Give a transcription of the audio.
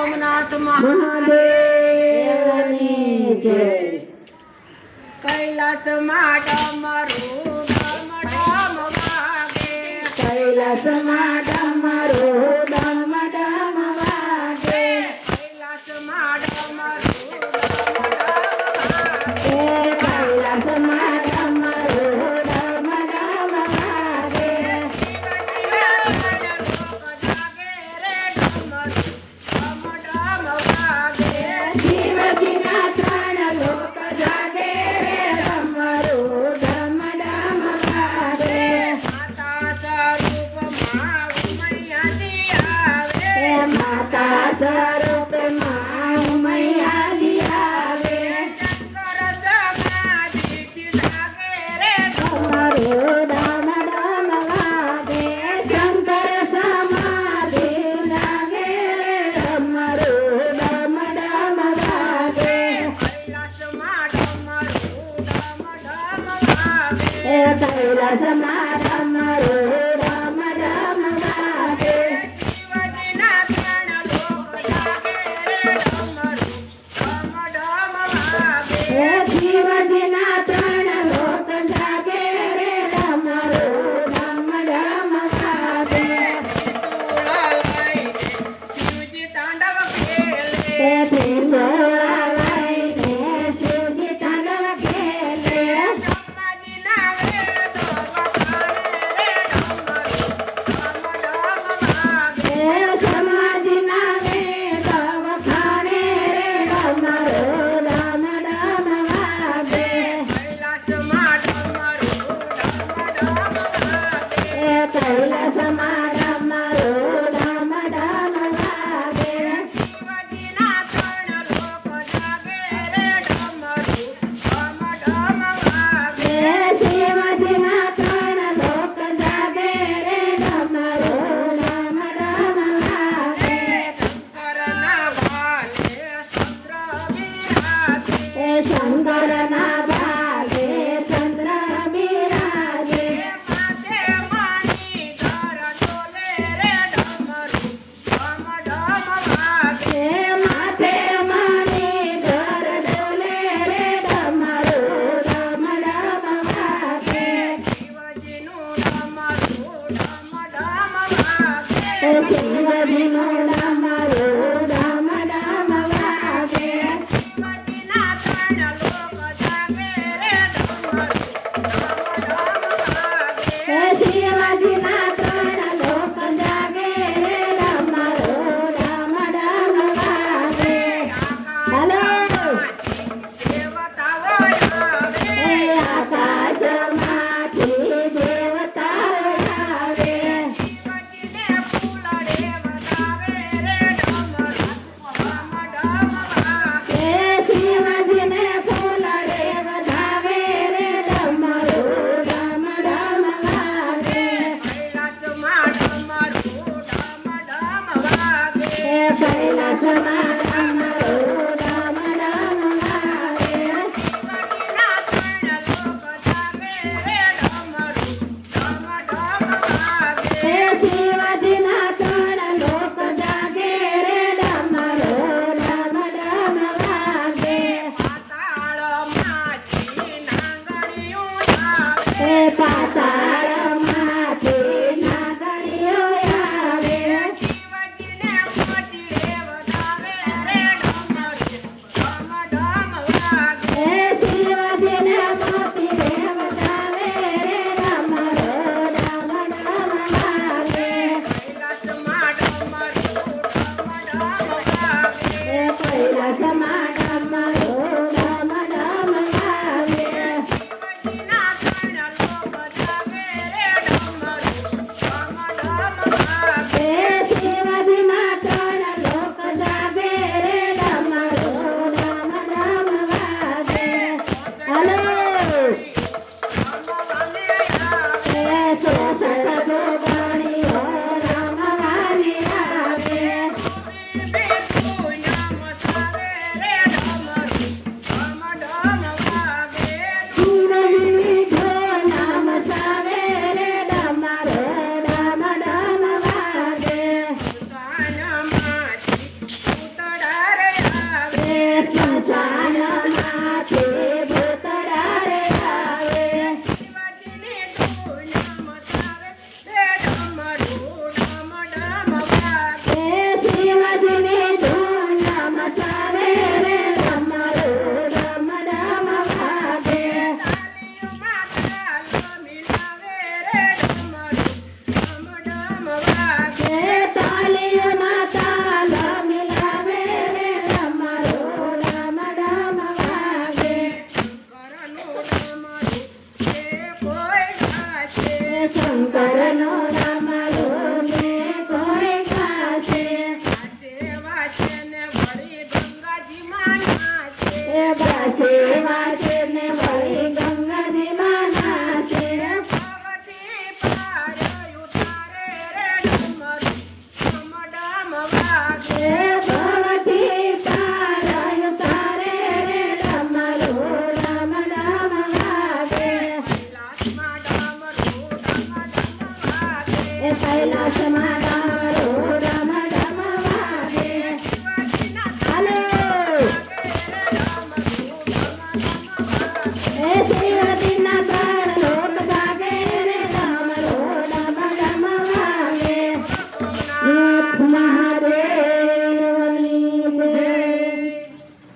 સોમનાથ મહાદેવની જય. કૈલાસમાં ડમરું ડમ ડમ વાગે, કૈલાસમાં ડમરું ડમ ડમ વાગે, કૈલાસમાં ડમરું ડમ ડમ વાગે, કૈલાસમાં ડમરું ડમ ડમ વાગે, શિવજીના ત્રણ લોક જાગે રે ડમરું ડમ ડમ વાગે. માતા સ્વરૂપમાં ઉમૈયાજી આવે, શંકર સમાધિથી જાગે રે ડમરું ડમ ડમ વાગે, શંકર સમાધિ જાગે રે ડમરું ડમ ડમ વાગે, કૈલાસમાં ડમરું ડમ ડમ વાગે. કૈલાસમાં ડમરું ડમ ડમ વાગે, શિવજીના ત્રણ લોક જાગે રે ડમરું ડમ ડમ વાગે. શિવજીના ત્રણ લોક જાગે રે ડમરું ડમ ડમ વાગે, શિવજી તાંડવ ખેલે, ત્રિશૂળ લઈને શિવજી તાંડવ ખેલે, બ્રહ્માજીના વેદ વખાણે રે ડમરું ડમ ડમ વાગે. સમાધિના વેદ વખાણે રે ડમરું ડમ ડમ વાગે, કૈલાસમાં ડમરું ડમ ડમ વાગે. કૈલાસમાં ડમરું ડમ ડમ વાગે, શિવજીના ત્રણ લોક જાગે રે ડમરું ડમ ડમ વાગે. શિવજીના ત્રણ લોક જાગે રે ડમરું ડમ ડમ વાગે, શંકરના ભાલે ચંદ્ર બિરાજે, શંકરના ભાગે ચંદ્ર બિરાજે, માથે મણિ ધર ડોલે રે ડમરું ડમ ડમ વાગે. માથે મણિ ધર ડોલે રે ડમરું ડમ ડમ વાગે, શિવજીનું ડમરું ડમ ડમ વાગે. શિવજીનું ડમરું ડમ ડમ વાગે, શિવજીના ત્રણ લોક જાગે રે ડમરું ડમ ડમ વાગે. શિવજીના ત્રણ લોક જાગે રે ડમરું ડમ ડમ વાગે. હલો દેવતાઓ આવે, આકાશમાંથી દેવતાઓ આવે, શિવજીને ફૂલ રે વધાવે રે ડમરું ડમ ડમ વાગે. શિવજીને ફૂલ રે વધાવે રે ડમરું ડમ ડમ વાગે, કૈલાસમાં ડમરું ડમ ડમ વાગે. કૈલાસમાં ડમરું ડમ ડમ વાગે, શિવજીના ત્રણ લોક જાગે રે ડમરું ડમ ડમ વાગે. શિવજીના ત્રણ લોક જાગે રે ડમરું ડમ ડમ વાગે, પાતાળમાંથી નાંગણીયું આવે, પાતાળમાંથી નાગણીઓ આવે, શિવજીને મોટી રે વધાવે રે ડમરું ડમ ડમ વાગે. શિવજીને મોતી રે વધાવે રે ડમરું ડમ ડમ વાગે, કૈલાસમાં ડમરું ડમ ડમ વાગે. કૈલાસમાં ડમરું ડમ ડમ વાગે, શિવજીના ત્રણ લોક જાગે રે ડમરું ડમ ડમ વાગે. શિવજીના ત્રણ લોક જાગે રે ડમરું ડમ ડમ વાગે. હલો ગણીઓ રમવાની આવે, આવે. કૈલાસમાં